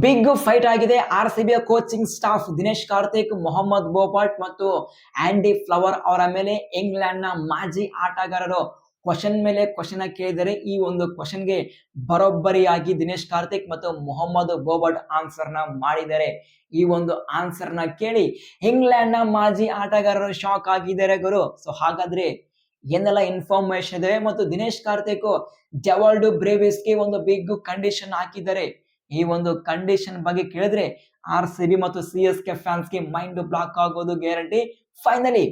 Big fight ಆಗಿದೆ. ಆರ್‌ಸಿಬಿಯ coaching staff Dinesh Karthik, Mohammed ಬೋಪಟ್ ಮತ್ತು Andy flower ಅವರ ಮೇಲೆ ಇಂಗ್ಲೆಂಡ್ನ ಮಾಜಿ ಆಟಗಾರರು ಕ್ವಶನ್ ಮೇಲೆ ಕ್ವಶನ್ ಕೇಳಿದರೆ ಈ ಒಂದು ಕ್ವಶನ್ಗೆ ಬರೋಬ್ಬರಿಯಾಗಿ ದಿನೇಶ್ ಕಾರ್ತಿಕ್ ಮತ್ತು ಮೊಹಮ್ಮದ್ ಬೋಬಟ್ ಆನ್ಸರ್ ನ ಮಾಡಿದ್ದಾರೆ. ಈ ಒಂದು ಆನ್ಸರ್ ನ ಕೇಳಿ ಇಂಗ್ಲೆಂಡ್ನ ಮಾಜಿ ಆಟಗಾರರು ಶಾಕ್ ಆಗಿದ್ದಾರೆ ಗುರು. ಸೊ ಹಾಗಾದ್ರೆ ಏನೆಲ್ಲ ಇನ್ಫಾರ್ಮೇಶನ್ ಇದೆ ಮತ್ತು ದಿನೇಶ್ ಕಾರ್ತಿಕ್ ಡೆವಾಲ್ಡ್ ಬ್ರೇವಿಸ್ಗೆ ಒಂದು ಬಿಗ್ ಕಂಡೀಷನ್ ಹಾಕಿದ್ದಾರೆ. ಈ ಒಂದು ಕಂಡೀಷನ್ ಬಗ್ಗೆ ಕೇಳಿದ್ರೆ ಆರ್‌ಸಿಬಿ ಮತ್ತು ಸಿಎಸ್ಕೆ ಫ್ಯಾನ್ಸ್ಗೆ ಮೈಂಡ್ ಬ್ಲಾಕ್ ಆಗೋದು ಗ್ಯಾರಂಟಿ. ಫೈನಲಿ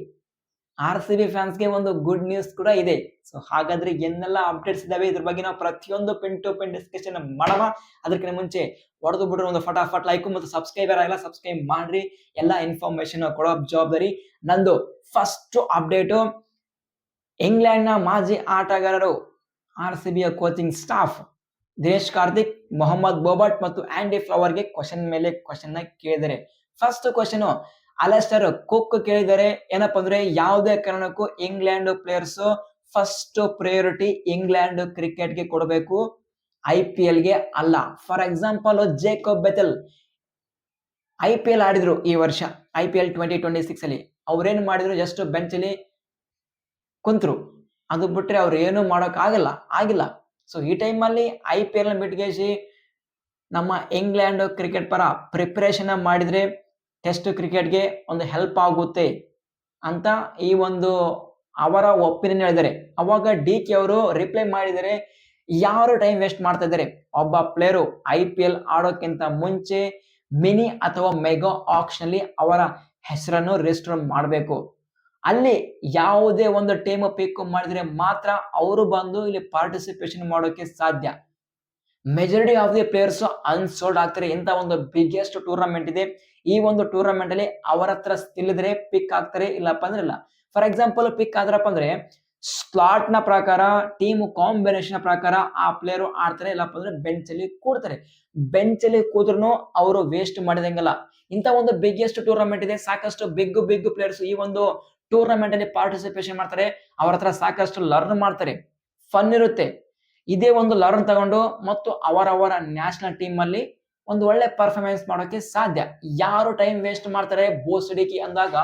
ಆರ್‌ಸಿಬಿ ಫ್ಯಾನ್ಸ್ಗೆ ಒಂದು ಗುಡ್ ನ್ಯೂಸ್ ಕೂಡ ಇದೆ. ಸೊ ಹಾಗಾದ್ರೆ ಏನೆಲ್ಲ ಅಪ್ಡೇಟ್ಸ್ ಇದಾವೆ ಇದ್ರ ಬಗ್ಗೆ ನಾವು ಪ್ರತಿಯೊಂದು ಪಿನ್ ಟು ಪಿನ್ ಡಿಸ್ಕಷನ್ ಮಾಡೋಣ. ಅದಕ್ಕಿಂತ ಮುಂಚೆ ಹೊಡೆದು ಬಿಡ್ರಿ ಒಂದು ಫಟಾಫಟ್ ಲೈಕ್ ಮತ್ತು ಸಬ್ಸ್ಕ್ರೈಬರ್ ಆಗಿಲ್ಲ ಸಬ್ಸ್ಕ್ರೈಬ್ ಮಾಡ್ರಿ. ಎಲ್ಲ ಇನ್ಫಾರ್ಮೇಶನ್ ಕೊಡೋ ಜವಾಬ್ದಾರಿ ನಂದು. ಫಸ್ಟ್ ಅಪ್ಡೇಟು, ಇಂಗ್ಲೆಂಡ್ನ ಮಾಜಿ ಆಟಗಾರರು ಆರ್‌ಸಿಬಿಯ ಕೋಚಿಂಗ್ ಸ್ಟಾಫ್ ದಿನೇಶ್ ಕಾರ್ತಿಕ್, ಮೊಹಮ್ಮದ್ ಬೋಬಟ್ ಮತ್ತು ಆಂಡಿ ಫ್ಲವರ್ಗೆ ಕ್ವಶನ್ ಮೇಲೆ ಕ್ವಶನ್ ಕೇಳಿದರೆ ಫಸ್ಟ್ ಕ್ವಶನ್ ಅಲೆಸ್ಟರ್ ಕುಕ್ ಕೇಳಿದರೆ ಏನಪ್ಪಾ ಅಂದ್ರೆ ಯಾವುದೇ ಕಾರಣಕ್ಕೂ England players first priority England ಕ್ರಿಕೆಟ್ಗೆ ಕೊಡಬೇಕು, IPL ಗೆ ಅಲ್ಲ. For example Jacob Bethell IPL ಆಡಿದ್ರು ಈ ವರ್ಷ, IPL 2026 ಅಲ್ಲಿ ಅವ್ರೇನ್ ಮಾಡಿದ್ರು, ಜಸ್ಟ್ ಬೆಂಚ್ ಅಲ್ಲಿ ಕುಂತ್ರು. ಅದು ಬಿಟ್ರೆ ಅವ್ರು ಏನು ಮಾಡೋಕ್ ಆಗಿಲ್ಲ. ಸೊ ಈ ಟೈಮಲ್ಲಿ IPL ಬಿಟ್ಗೇಸಿ ನಮ್ಮ ಇಂಗ್ಲೆಂಡ್ ಕ್ರಿಕೆಟ್ ಪರ ಪ್ರಿಪರೇಷನ್ ಮಾಡಿದ್ರೆ ಟೆಸ್ಟ್ ಕ್ರಿಕೆಟ್ಗೆ ಒಂದು ಹೆಲ್ಪ್ ಆಗುತ್ತೆ ಅಂತ ಈ ಒಂದು ಅವರ ಒಪಿನಿಯನ್ ಹೇಳಿದ್ದಾರೆ. ಅವಾಗ DK ಅವರು ರಿಪ್ಲೈ ಮಾಡಿದರೆ, ಯಾರು ಟೈಮ್ ವೇಸ್ಟ್ ಮಾಡ್ತಾ ಇದ್ದಾರೆ, ಒಬ್ಬ ಪ್ಲೇಯರು IPL ಆಡೋಕ್ಕಿಂತ ಮುಂಚೆ ಮಿನಿ ಅಥವಾ ಮೆಗಾ ಆಕ್ಷನ್ ಅಲ್ಲಿ ಅವರ ಹೆಸರನ್ನು ರಿಜಿಸ್ಟರ್ ಮಾಡಬೇಕು. ಅಲ್ಲಿ ಯಾವುದೇ ಒಂದು ಟೀಮ್ ಪಿಕ್ ಮಾಡಿದ್ರೆ ಮಾತ್ರ ಅವರು ಬಂದು ಇಲ್ಲಿ ಪಾರ್ಟಿಸಿಪೇಷನ್ ಮಾಡೋಕೆ ಸಾಧ್ಯ. Majority of the players unsold ಆಗ್ತಾರೆ. ಇಂತ ಒಂದು ಬಿಗ್ಗೆಸ್ಟ್ ಟೂರ್ನಮೆಂಟ್ ಇದೆ. ಈ ಒಂದು ಟೂರ್ನಮೆಂಟ್ ಅಲ್ಲಿ ಅವರ ಹತ್ರ ಸ್ಕಿಲ್ ಇದ್ರೆ ಪಿಕ್ ಆಗ್ತಾರೆ, ಇಲ್ಲಪ್ಪ ಅಂದ್ರೆ ಇಲ್ಲ. ಫಾರ್ ಎಕ್ಸಾಂಪಲ್ ಪಿಕ್ ಆದ್ರಪ್ಪ ಅಂದ್ರೆ ಸ್ಲಾಟ್ ನ ಪ್ರಕಾರ, ಟೀಮ್ ಕಾಂಬಿನೇಷನ್ ಪ್ರಕಾರ ಆ ಪ್ಲೇಯರ್ ಆಡ್ತಾರೆ, ಇಲ್ಲಪ್ಪ ಅಂದ್ರೆ ಬೆಂಚ್ ಅಲ್ಲಿ ಕೂಡ್ತಾರೆ. ಬೆಂಚ್ ಅಲ್ಲಿ ಕೂತ್ರು ಅವರು ವೇಸ್ಟ್ ಮಾಡಿದಂಗಲ್ಲ. ಇಂತ ಒಂದು ಬಿಗ್ಗೆಸ್ಟ್ ಟೂರ್ನಮೆಂಟ್ ಇದೆ. ಸಾಕಷ್ಟು ಬಿಗ್ ಪ್ಲೇಯರ್ಸ್ ಈ ಒಂದು ಟೂರ್ನಮೆಂಟ್ ಅಲ್ಲಿ ಪಾರ್ಟಿಸಿಪೇಷನ್ ಮಾಡ್ತಾರೆ. ಅವರ ಹತ್ರ ಸಾಕಷ್ಟು ಲರ್ನ್ ಮಾಡ್ತಾರೆ, ಫನ್ ಇರುತ್ತೆ. ಇದೇ ಒಂದು ಲರ್ನ್ ತಗೊಂಡು ಮತ್ತು ಅವರವರ ನ್ಯಾಷನಲ್ ಟೀಮ್ ಅಲ್ಲಿ ಒಂದು ಒಳ್ಳೆ ಪರ್ಫಾರ್ಮೆನ್ಸ್ ಮಾಡೋಕೆ ಸಾಧ್ಯ. ಯಾರು ಟೈಮ್ ವೇಸ್ಟ್ ಮಾಡ್ತಾರೆ ಬೋಸ್ಡಿಕಿ ಅಂದಾಗ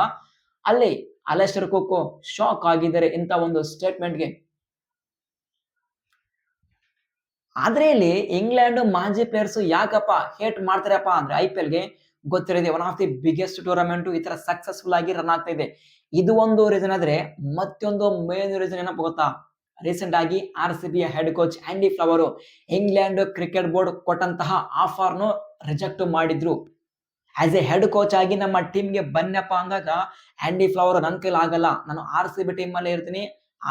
ಅಲ್ಲಿ ಅಲೆಸ್ಟರ್ ಕುಕ್ ಶಾಕ್ ಆಗಿದ್ದಾರೆ ಇಂತ ಒಂದು ಸ್ಟೇಟ್ಮೆಂಟ್ಗೆ. ಆದ್ರೆ ಇಲ್ಲಿ ಇಂಗ್ಲೆಂಡ್ ಮಾಜಿ ಪ್ಲೇಯರ್ಸ್ ಯಾಕಪ್ಪ ಹೇಟ್ ಮಾಡ್ತಾರಪ್ಪ ಅಂದ್ರೆ IPL ಗೆ ಗೊತ್ತಿರೋದೆ, one of the biggest tournament ಈ ತರ ಸಕ್ಸಸ್ಫುಲ್ ಆಗಿ ರನ್ ಆಗ್ತಾ ಇದೆ. ಇದು ಒಂದು ರೀಸನ್ ಆದ್ರೆ ಮತ್ತೊಂದು ಮೇನ್ ರೀಸನ್ ಏನಪ್ಪ ಗೊತ್ತಾ? ರೀಸೆಂಟ್ ಆಗಿ ಆರ್‌ಸಿಬಿಯ head coach Andy Flower England cricket board ಕೊಟ್ಟಂತಹ ಆಫರ್ ನು ರಿಜೆಕ್ಟ್ ಮಾಡಿದ್ರು. ಆಸ್ ಎ ಹೆಡ್ ಕೋಚ್ ಆಗಿ ನಮ್ಮ ಟೀಮ್ಗೆ ಬನ್ನಪ್ಪ ಅಂದಾಗ ಆಂಡಿ ಫ್ಲವರ್ ನನ್ನ ಕೈಲಿ ಆಗಲ್ಲ, ನಾನು RCB ಟೀಮ್ ಅಲ್ಲೇ ಇರ್ತೀನಿ,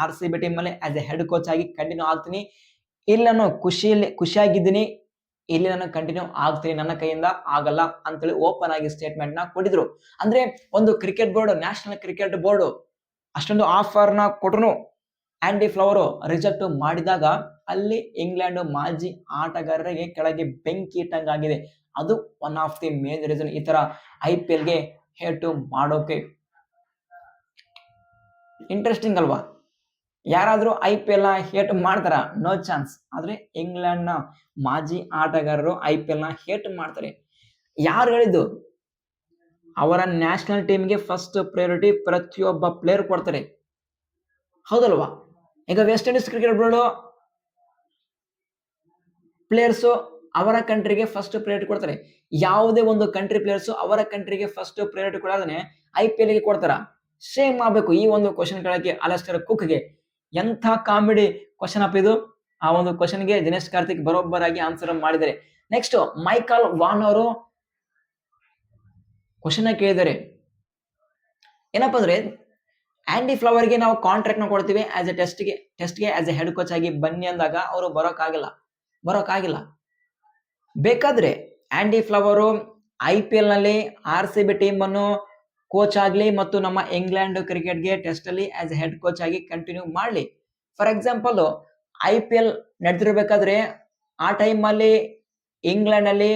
RCB ಟೀಮ್ ಅಲ್ಲೇ ಆಸ್ ಎ ಹೆಡ್ ಕೋಚ್ ಆಗಿ ಕಂಟಿನ್ಯೂ ಆಗ್ತೀನಿ, ಇಲ್ಲಿ ನಾನು ಖುಷಿಯಾಗಿದ್ದೀನಿ, ಇಲ್ಲಿ ನಾನು ಕಂಟಿನ್ಯೂ ಆಗ್ತೀನಿ, ನನ್ನ ಕೈಯಿಂದ ಆಗಲ್ಲ ಅಂತೇಳಿ ಓಪನ್ ಆಗಿ ಸ್ಟೇಟ್ಮೆಂಟ್ ನ ಕೊಟ್ಟಿದ್ರು. ಅಂದ್ರೆ ಒಂದು cricket board, national cricket board ಅಷ್ಟೊಂದು ಆಫರ್ ನ ಕೊಟ್ಟರು, ಆಂಡಿ ಫ್ಲವರ್ ರಿಜೆಕ್ಟ್ ಮಾಡಿದಾಗ ಅಲ್ಲಿ ಇಂಗ್ಲೆಂಡ್ ಮಾಜಿ ಆಟಗಾರರಿಗೆ ಕೆಳಗೆ ಬೆಂಕಿ ಇಟ್ಟಂಗಾಗಿದೆ. ಅದು one of the main reason ಈ ತರ IPL ಗೆ ಹೇಟು ಮಾಡೋಕೆ. ಇಂಟ್ರೆಸ್ಟಿಂಗ್ ಅಲ್ವಾ? ಯಾರಾದ್ರೂ IPL ನ ಹೇಟ್ ಮಾಡ್ತಾರ? No chance. ಆದ್ರೆ ಇಂಗ್ಲೆಂಡ್ ನ ಮಾಜಿ ಆಟಗಾರರು IPL ನ ಹೇಟ್ ಮಾಡ್ತಾರೆ. ಯಾರು ಹೇಳಿದ್ದು? ಅವರ ನ್ಯಾಷನಲ್ ಟೀಮ್ಗೆ ಫಸ್ಟ್ ಪ್ರಯಾರಿಟಿ ಪ್ರತಿಯೊಬ್ಬ ಪ್ಲೇಯರ್ ಕೊಡ್ತಾರೆ, ಹೌದಲ್ವಾ? ಈಗ West Indies cricket board players ಅವರ ಕಂಟ್ರಿಗೆ ಫಸ್ಟ್ ಪ್ರಯಾರಿಟಿ ಕೊಡ್ತಾರೆ. ಯಾವುದೇ ಒಂದು ಕಂಟ್ರಿ ಪ್ಲೇಯರ್ಸ್ ಅವರ ಕಂಟ್ರಿಗೆ ಫಸ್ಟ್ ಪ್ರಯಾರಿಟಿ ಕೊಡೋದನ್ನೇ IPL ಗೆ ಕೊಡ್ತಾರ? ಸೇಮ್ ಆಗ್ಬೇಕು. ಈ ಒಂದು ಕ್ವಶನ್ ಕೇಳಕ್ಕೆ ಅಲೆಸ್ಟರ್ ಕುಕ್ಗೆ ಎಂಥ ಕಾಮಿಡಿ ಕ್ವಶನ್ ಅಪ್ ಇದು. ಆ ಒಂದು ಕ್ವಶನ್ಗೆ ದಿನೇಶ್ ಕಾರ್ತಿಕ್ ಬರೋಬ್ಬರಾಗಿ ಆನ್ಸರ್ ಮಾಡಿದ್ದಾರೆ. ನೆಕ್ಸ್ಟ್ ಮೈಕಲ್ ವಾನ್ ಅವರು ಕ್ವಶನ್ ಕೇಳಿದ್ದಾರೆ, ಏನಪ್ಪಾ ಅಂದ್ರೆ ಆಂಡಿ ಫ್ಲವರ್ಗೆ ನಾವು ಕಾಂಟ್ರಾಕ್ಟ್ ನ ಕೊಡ್ತೀವಿ ಆಸ್ ಎ ಟೆಸ್ಟ್ಗೆ ಆಸ್ ಎ ಹೆಡ್ ಕೋಚ್ ಆಗಿ ಬನ್ನಿ ಅಂದಾಗ ಅವರು ಬರೋಕ್ಕಾಗಿಲ್ಲ. ಬೇಕಾದ್ರೆ ಆಂಡಿ ಫ್ಲವರ್ IPL ನಲ್ಲಿ RCB ಟೀಮ್ ಅನ್ನು ಕೋಚ್ ಆಗ್ಲಿ ಮತ್ತು ನಮ್ಮ ಇಂಗ್ಲೆಂಡ್ ಕ್ರಿಕೆಟ್ಗೆ ಟೆಸ್ಟ್ ಅಲ್ಲಿ ಆಸ್ ಎ ಹೆಡ್ ಕೋಚ್ ಆಗಿ ಕಂಟಿನ್ಯೂ ಮಾಡ್ಲಿ. ಫಾರ್ ಎಕ್ಸಾಂಪಲ್ IPL ನಡೆದಿರ್ಬೇಕಾದ್ರೆ ಆ ಟೈಮ್ ಅಲ್ಲಿ ಇಂಗ್ಲೆಂಡ್ ಅಲ್ಲಿ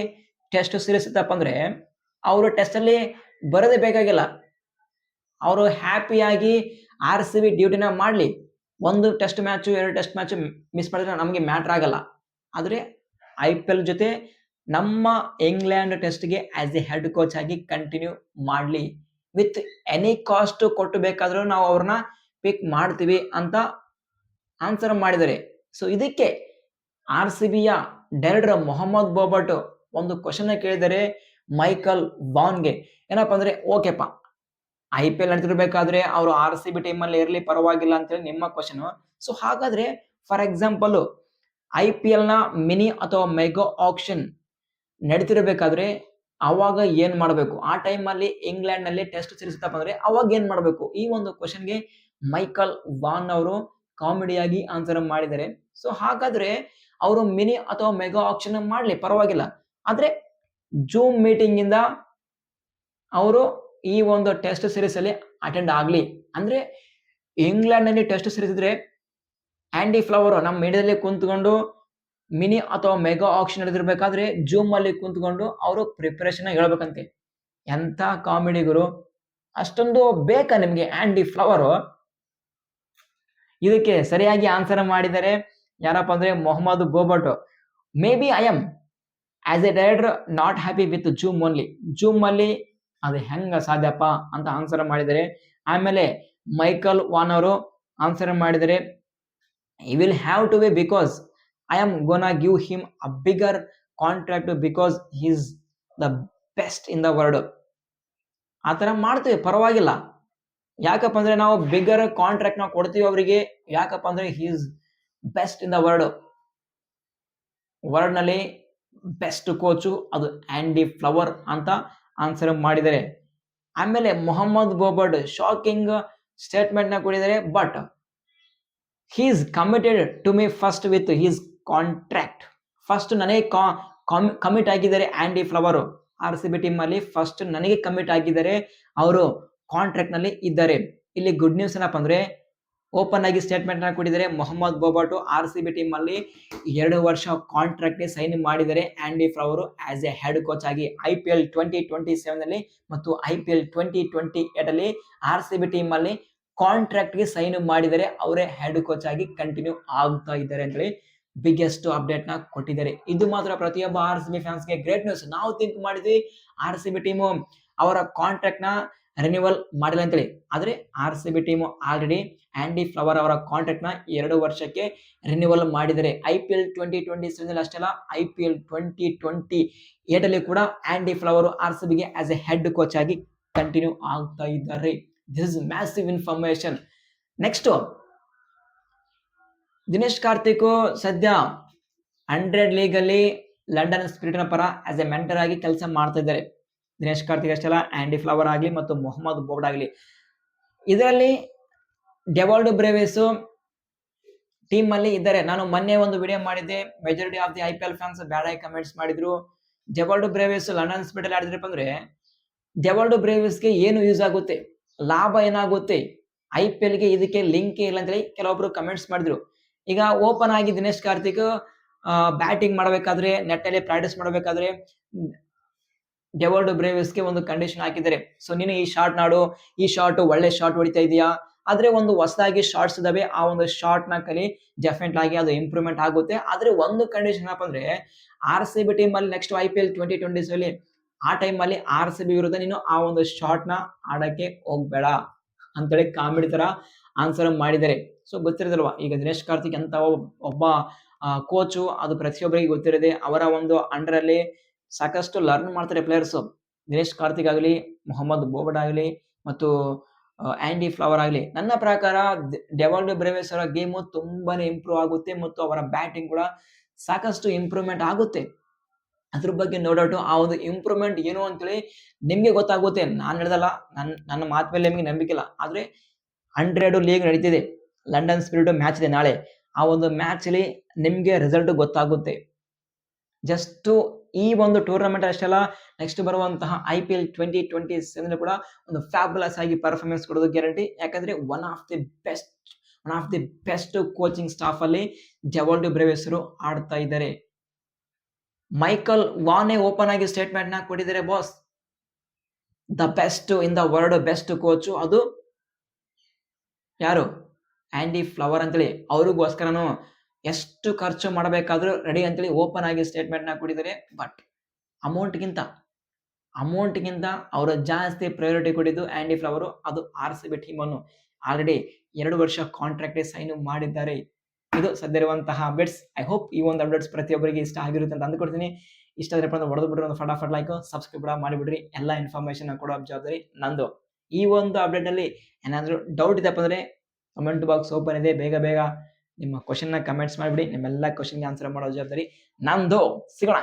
ಟೆಸ್ಟ್ ಸೀರೀಸ್ ಇತ್ತಪ್ಪ ಅಂದ್ರೆ ಅವರು ಟೆಸ್ಟ್ ಅಲ್ಲಿ ಬರೋದೇ ಬೇಕಾಗಿಲ್ಲ, ಅವರು ಹ್ಯಾಪಿಯಾಗಿ RCB ಡ್ಯೂಟಿನ ಮಾಡ್ಲಿ. ಒಂದು test match, 2 test match miss ಮಾಡಿದ್ರೆ ನಮಗೆ ಮ್ಯಾಟರ್ ಆಗಲ್ಲ. ಆದ್ರೆ IPL ಜೊತೆ ನಮ್ಮ ಇಂಗ್ಲೆಂಡ್ ಟೆಸ್ಟ್ಗೆ ಆಸ್ ಎ ಹೆಡ್ ಕೋಚ್ ಆಗಿ ಕಂಟಿನ್ಯೂ ಮಾಡಲಿ, ವಿತ್ ಎನಿ ಕಾಸ್ಟ್ ಕೊಟ್ಟು ಬೇಕಾದ್ರೂ ನಾವು ಅವ್ರನ್ನ ಪಿಕ್ ಮಾಡ್ತೀವಿ ಅಂತ ಆನ್ಸರ್ ಮಾಡಿದ್ದಾರೆ. ಸೊ ಇದಕ್ಕೆ RCBಯ ಡೈರೆಕ್ಟರ್ ಮೊಹಮ್ಮದ್ ಬೋಬಟ್ ಒಂದು ಕ್ವಶನ್ ಕೇಳಿದರೆ ಮೈಕಲ್ ವಾನ್ಗೆ. ಏನಪ್ಪಾ ಅಂದ್ರೆ, ಓಕೆಪ್ಪ IPL ನಡೀತಿರ್ಬೇಕಾದ್ರೆ ಅವರು RCB ಟೀಮಲ್ಲಿ ಇರಲಿ ಪರವಾಗಿಲ್ಲ ಅಂತೇಳಿ ನಿಮ್ಮ ಕ್ವಶನ್. ಸೊ ಹಾಗಾದ್ರೆ ಫಾರ್ ಎಕ್ಸಾಂಪಲ್ IPL ನ ಮಿನಿ ಅಥವಾ ಮೆಗಾ ಆಕ್ಷನ್ ನಡೀತಿರ್ಬೇಕಾದ್ರೆ ಅವಾಗ ಏನ್ ಮಾಡಬೇಕು, ಆ ಟೈಮಲ್ಲಿ ಇಂಗ್ಲೆಂಡ್ ನಲ್ಲಿ ಟೆಸ್ಟ್ ಸೀರೀಸ್ ಅಂದ್ರೆ ಅವಾಗ ಏನ್ ಮಾಡಬೇಕು, ಈ ಒಂದು ಕ್ವಶನ್ಗೆ ಮೈಕಲ್ ವಾನ್ ಅವರು ಕಾಮಿಡಿಯಾಗಿ ಆನ್ಸರ್ ಮಾಡಿದ್ದಾರೆ. ಸೊ ಹಾಗಾದ್ರೆ ಅವರು ಮಿನಿ ಅಥವಾ ಮೆಗಾ ಆಕ್ಷನ್ ಮಾಡ್ಲಿ ಪರವಾಗಿಲ್ಲ, ಆದ್ರೆ ಜೂಮ್ ಮೀಟಿಂಗ್ ಇಂದ ಅವರು ಈ ಒಂದು ಟೆಸ್ಟ್ ಸೀರೀಸ್ ಅಲ್ಲಿ ಅಟೆಂಡ್ ಆಗ್ಲಿ. ಅಂದ್ರೆ ಇಂಗ್ಲೆಂಡ್ ನಲ್ಲಿ ಟೆಸ್ಟ್ ಸೀರೀಸ್ ಇದ್ರೆ ಆಂಡಿ ಫ್ಲವರ್ ನಮ್ಮ ಮೀಡಿಯಾದಲ್ಲಿ ಕುಂತ್ಕೊಂಡು ಮಿನಿ ಅಥವಾ ಮೆಗಾ ಆಕ್ಷನ್ ನಡೆದಿರ್ಬೇಕಾದ್ರೆ ಜೂಮ್ ಅಲ್ಲಿ ಕುಂತ್ಕೊಂಡು ಅವರು ಪ್ರಿಪರೇಷನ್ ಹೇಳ್ಬೇಕಂತೆ. ಎಂತ ಕಾಮಿಡಿ ಗುರು, ಅಷ್ಟೊಂದು ಬೇಕಾ ನಿಮ್ಗೆ ಆಂಡಿ ಫ್ಲವರ್? ಇದಕ್ಕೆ ಸರಿಯಾಗಿ ಆನ್ಸರ್ ಮಾಡಿದರೆ ಯಾರಪ್ಪ ಅಂದ್ರೆ Mohammad Bobat. May be I am as a director not happy with Zoom only, Zoom ಅಲ್ಲಿ ಅದು ಹೆಂಗ ಸಾಧ್ಯಪ್ಪ ಅಂತ ಆನ್ಸರ್ ಮಾಡಿದರೆ. ಆಮೇಲೆ ಮೈಕಲ್ ವಾನ್ ಅವರು ಆನ್ಸರ್ ಮಾಡಿದರೆ, he will have to be because I am gonna give him a bigger contract because he's the best in the world. ಆ ತರ ಮಾಡ್ತೀವಿ ಪರವಾಗಿಲ್ಲ, ಯಾಕಪ್ಪ ಅಂದ್ರೆ ನಾವು ಬಿಗರ್ ಕಾಂಟ್ರಾಕ್ಟ್ ನಾವು ಕೊಡ್ತೀವಿ ಅವರಿಗೆ. ಯಾಕಪ್ಪ ಅಂದ್ರೆ he's best in the world ನಲ್ಲಿ ಬೆಸ್ಟ್ ಕೋಚು ಅದು ಆಂಡಿ ಫ್ಲವರ್ ಅಂತ ಆನ್ಸರ್ ಮಾಡಿದರೆ. ಆಮೇಲೆ ಮೊಹಮ್ಮದ್ ಬೋಬಟ್ ಶಾಕಿಂಗ್ ಸ್ಟೇಟ್ಮೆಂಟ್ ನ ಕೊಟ್ಟಿದ್ದಾರೆ, but he is committed to me first with his contract. First ನನಗೆ ಕಮಿಟ್ ಆಗಿದ್ದಾರೆ ಆಂಡಿ ಫ್ಲವರ್, RCB ಟೀಮ್ ಅಲ್ಲಿ ಫಸ್ಟ್ ನನಗೆ ಕಮಿಟ್ ಆಗಿದ್ದಾರೆ, ಅವರು ಕಾಂಟ್ರಾಕ್ಟ್ ನಲ್ಲಿ ಇದ್ದಾರೆ. ಇಲ್ಲಿ ಗುಡ್ ನ್ಯೂಸ್ ಏನಪ್ಪ ಅಂದ್ರೆ ಓಪನ್ ಆಗಿ ಸ್ಟೇಟ್ಮೆಂಟ್ ನ ಕೊಟ್ಟಿದ್ದಾರೆ ಮೊಹಮ್ಮದ್ ಬೋಬಟ್. RCB ಟೀಮ್ ಅಲ್ಲಿ 2 ವರ್ಷ ಕಾಂಟ್ರಾಕ್ಟ್ ಗೆ ಸೈನ್ ಮಾಡಿದ್ದಾರೆ Andy flower as a head coach ಆಗಿ. IPL 2027 ನಲ್ಲಿ ಮತ್ತು IPL 2028 ಅಲ್ಲಿ RCB ಟೀಮ್ ಅಲ್ಲಿ ಕಾಂಟ್ರಾಕ್ಟ್ ಗೆ ಸೈನ್ ಮಾಡಿದರೆ ಅವರೇ ಹೆಡ್ ಕೋಚ್ ಆಗಿ ಕಂಟಿನ್ಯೂ ಆಗ್ತಾ ಇದ್ದಾರೆ ಅಂತೇಳಿ ಬಿಗ್ಗೆಸ್ಟ್ ಅಪ್ಡೇಟ್ ನ ಕೊಟ್ಟಿದ್ದಾರೆ. ಇದು ಮಾತ್ರ ಪ್ರತಿಯೊಬ್ಬ RCB ಫ್ಯಾನ್ಸ್ ಗೆ ಗ್ರೇಟ್ ನ್ಯೂಸ್. ನಾವು ಥಿಂಕ್ ಮಾಡಿದ್ವಿ RCB ಟೀಮು ಅವರ ಕಾಂಟ್ರಾಕ್ಟ್ ನ ರಿನ್ಯೂವಲ್ ಮಾಡಿಲ್ಲ ಅಂತೇಳಿ, ಆದ್ರೆ RCB team already Andy flower ಅವರ ಕಾಂಟ್ರಾಕ್ಟ್ ನ 2 ವರ್ಷಕ್ಕೆ ರಿನ್ಯೂವಲ್ ಮಾಡಿದ್ದಾರೆ. IPL 2027 ಅಷ್ಟೇ ಅಲ್ಲ, IPL 2028 ಅಲ್ಲಿ ಕೂಡ ಆಂಡಿ ಫ್ಲವರ್ RCB ಗೆ ಆಸ್ ಎ ಹೆಡ್ ಕೋಚ್ ಆಗಿ ಕಂಟಿನ್ಯೂ ಆಗ್ತಾ ಇದ್ದಾರೆ. This is massive information. Next, Dinesh Karthik ಸದ್ಯ 100 ಲೀಗ್ ಅಲ್ಲಿ ಲಂಡನ್ ಸ್ಪಿರಿಟ್ ನ ಪರ ಆಸ್ ಎ ಮೆಂಟರ್ ಆಗಿ ಕೆಲಸ ಮಾಡ್ತಾ ಇದ್ದಾರೆ. ದಿನೇಶ್ ಕಾರ್ತಿಕ್ ಅಷ್ಟೇ ಅಲ್ಲ, ಆಂಡಿ ಫ್ಲವರ್ ಆಗಲಿ ಮತ್ತು ಮೊಹಮ್ಮದ್ ಬೋಬಟ್ ಆಗಲಿ. ಇದರಲ್ಲಿ ಡೆವಾಲ್ಡ್ ಬ್ರೇವಿಸ್ ಟೀಮ್ ಅಲ್ಲಿ ಇದ್ದಾರೆ. ನಾನು ಮೊನ್ನೆ ಒಂದು ವಿಡಿಯೋ ಮಾಡಿದ್ದೆ, majority of the IPL fans bad ಆಗಿ ಕಮೆಂಟ್ಸ್ ಮಾಡಿದ್ರು. ಡೆವಾಲ್ಡ್ ಬ್ರೇವಿಸ್ ಲಂಡನ್ ಸ್ಪಿರಿಟ್ ಅಲ್ಲಿ ಆಡಿದ್ರಪ್ಪ ಅಂದ್ರೆ ಡೆವಾಲ್ಡ್ ಬ್ರೇವಿಸ್ಗೆ ಏನು ಯೂಸ್ ಆಗುತ್ತೆ, ಲಾಭ ಏನಾಗುತ್ತೆ, IPL ಗೆ ಇದಕ್ಕೆ ಲಿಂಕ್ ಇಲ್ಲ ಅಂತ ಹೇಳಿ ಕೆಲವೊಬ್ರು ಕಮೆಂಟ್ಸ್ ಮಾಡಿದ್ರು. ಈಗ ಓಪನ್ ಆಗಿ ದಿನೇಶ್ ಕಾರ್ತಿಕ್ ಬ್ಯಾಟಿಂಗ್ ಮಾಡಬೇಕಾದ್ರೆ ನೆಟ್ ಅಲ್ಲಿ ಪ್ರಾಕ್ಟೀಸ್ ಮಾಡಬೇಕಾದ್ರೆ ಡೆವಾಲ್ಡ್ ಬ್ರೇವಿಸ್ಗೆ ಒಂದು ಕಂಡೀಷನ್ ಹಾಕಿದ್ದಾರೆ. ಸೊ ನೀನು ಈ ಶಾಟ್ ನಾಡು, ಈ ಶಾಟ್ ಒಳ್ಳೆ ಶಾಟ್ ಹೊಡಿತಾ ಇದೆಯಾ, ಆದ್ರೆ ಒಂದು ಹೊಸದಾಗಿ ಶಾರ್ಟ್ಸ್ ಇದಾವೆ, ಆ ಒಂದು ಶಾರ್ಟ್ ನ ಕಲಿ, ಡೆಫಿನೆಟ್ ಆಗಿ ಅದು ಇಂಪ್ರೂವ್ಮೆಂಟ್ ಆಗುತ್ತೆ. ಆದ್ರೆ ಒಂದು ಕಂಡೀಷನ್ ಏನಪ್ಪ ಅಂದ್ರೆ RCB ಟೀಮ್ ಅಲ್ಲಿ ನೆಕ್ಸ್ಟ್ IPL 2027 ಆ ಟೈಮ್ ಅಲ್ಲಿ RCB ವಿರುದ್ಧ ನೀನು ಆ ಒಂದು ಶಾಟ್ ನ ಆಡಕ್ಕೆ ಹೋಗ್ಬೇಡ ಅಂತೇಳಿ ಕಾಮಿಡಿ ತರ ಆನ್ಸರ್ ಮಾಡಿದ್ದಾರೆ. ಸೊ ಗೊತ್ತಿರೋದಲ್ವಾ, ಈಗ ದಿನೇಶ್ ಕಾರ್ತಿಕ್ ಅಂತ ಒಬ್ಬ ಕೋಚು, ಅದು ಪ್ರತಿಯೊಬ್ಬರಿಗೆ ಗೊತ್ತಿರದೆ. ಅವರ ಒಂದು ಅಂಡರ್ ಅಲ್ಲಿ ಸಾಕಷ್ಟು ಲರ್ನ್ ಮಾಡ್ತಾರೆ ಪ್ಲೇಯರ್ಸ್. ದಿನೇಶ್ ಕಾರ್ತಿಕ್ ಆಗಲಿ, ಮೊಹಮ್ಮದ್ ಬೋಬಟ್ ಆಗಲಿ ಮತ್ತು ಆಂಡಿ ಫ್ಲವರ್ ಆಗಲಿ. ನನ್ನ ಪ್ರಕಾರ ಡೆವಾಲ್ಡ್ ಬ್ರೇವಿಸ್ ಅವರ ಗೇಮು ತುಂಬಾನೇ ಇಂಪ್ರೂವ್ ಆಗುತ್ತೆ ಮತ್ತು ಅವರ ಬ್ಯಾಟಿಂಗ್ ಕೂಡ ಸಾಕಷ್ಟು ಇಂಪ್ರೂವ್ಮೆಂಟ್ ಆಗುತ್ತೆ. ಅದ್ರ ಬಗ್ಗೆ ನೋ ಡೌಟ್. ಆ ಒಂದು ಇಂಪ್ರೂವ್ಮೆಂಟ್ ಏನು ಅಂತೇಳಿ ನಿಮ್ಗೆ ಗೊತ್ತಾಗುತ್ತೆ. ನಾನು ಹೇಳ್ದಲ್ಲ, ನನ್ನ ಮಾತು ಮೇಲೆ ನಿಮ್ಗೆ ನಂಬಿಕೆ ಇಲ್ಲ, ಆದ್ರೆ 100 ಲೀಗ್ ನಡೀತಿದೆ, ಲಂಡನ್ ಸ್ಪಿರಿಟ್ ಮ್ಯಾಚ್ ಇದೆ ನಾಳೆ. ಆ ಒಂದು ಮ್ಯಾಚ್ ಅಲ್ಲಿ ನಿಮ್ಗೆ ರಿಸಲ್ಟ್ ಗೊತ್ತಾಗುತ್ತೆ. ಜಸ್ಟ್ ಈ ಒಂದು ಟೂರ್ನಮೆಂಟ್ ಅಷ್ಟೇ ಅಲ್ಲ, ನೆಕ್ಸ್ಟ್ ಬರುವಂತಹ IPL 2027 ಕೂಡ ಒಂದು ಫ್ಯಾಬುಲಸ್ ಆಗಿ ಪರ್ಫಾರ್ಮೆನ್ಸ್ ಕೊಡೋದು ಗ್ಯಾರಂಟಿ. ಯಾಕಂದ್ರೆ one of the best coaching staff ಅಲ್ಲಿ ಡೆವಾಲ್ಡ್ ಬ್ರೇವಿಸ್ ಆಡ್ತಾ ಇದ್ದಾರೆ. ಮೈಕಲ್ ವಾನೆ ಓಪನ್ ಆಗಿ ಸ್ಟೇಟ್ಮೆಂಟ್ ನ ಕೊಟ್ಟಿದ್ದಾರೆ, boss the best in the world, best coach ಅದು ಯಾರು, ಆಂಡಿ ಫ್ಲವರ್ ಅಂತೇಳಿ. ಅವ್ರಿಗೋಸ್ಕರನು ಎಷ್ಟು ಖರ್ಚು ಮಾಡಬೇಕಾದ್ರೂ ರೆಡಿ ಅಂತೇಳಿ ಓಪನ್ ಆಗಿ ಸ್ಟೇಟ್ಮೆಂಟ್ ನ ಕೊಟ್ಟಿದ್ದಾರೆ. ಬಟ್ ಅಮೌಂಟ್ಗಿಂತ ಅವರು ಜಾಸ್ತಿ ಪ್ರಯಾರಿಟಿ ಕೊಟ್ಟಿದ್ದು ಆ್ಯಂಡಿ ಫ್ಲವರು. ಅದು RCB ಟೀಮನ್ನು ಆಲ್ರೆಡಿ 2 ವರ್ಷ ಕಾಂಟ್ರಾಕ್ಟ್ಗೆ ಸೈನ್ ಮಾಡಿದ್ದಾರೆ. ಇದು ಸದ್ಯವಿರುವಂತಹ ಅಪ್ಡೇಟ್ಸ್. ಐ ಹೋಪ್ ಈ ಒಂದು ಅಪ್ಡೇಟ್ಸ್ ಪ್ರತಿಯೊಬ್ಬರಿಗೆ ಇಷ್ಟ ಆಗಿರುತ್ತೆ ಅಂತ ಅಂದ್ಕೊಡ್ತೀನಿ. ಇಷ್ಟ ಆದರೆ ಹೊಡೆದು ಬಿಡ್ರಿ, ಒಂದು ಫಟಾಫಟ್ ಲೈಕ್ ಸಬ್ಸ್ಕ್ರೈಬ್ ಕೂಡ ಮಾಡಿಬಿಡ್ರಿ. ಎಲ್ಲ ಇನ್ಫಾರ್ಮೇಷನ್ ಕೊಡೋ ಜವಾಬ್ದಾರಿ ನಂದು. ಈ ಒಂದು ಅಪ್ಡೇಟಲ್ಲಿ ಏನಾದರೂ ಡೌಟ್ ಇದೆಯಪ್ಪ ಅಂದರೆ ಕಮೆಂಟ್ ಬಾಕ್ಸ್ ಓಪನ್ ಇದೆ. ಬೇಗ ನಿಮ್ಮ ಕ್ವಶನ್ನ ಕಮೆಂಟ್ಸ್ ಮಾಡಿಬಿಡಿ. ನಿಮ್ಮೆಲ್ಲ ಕ್ವಶನ್ಗೆ ಆನ್ಸರ್ ಮಾಡೋ ಜವಾಬ್ದಾರಿ ನಂದು. ಸಿಗೋಣ.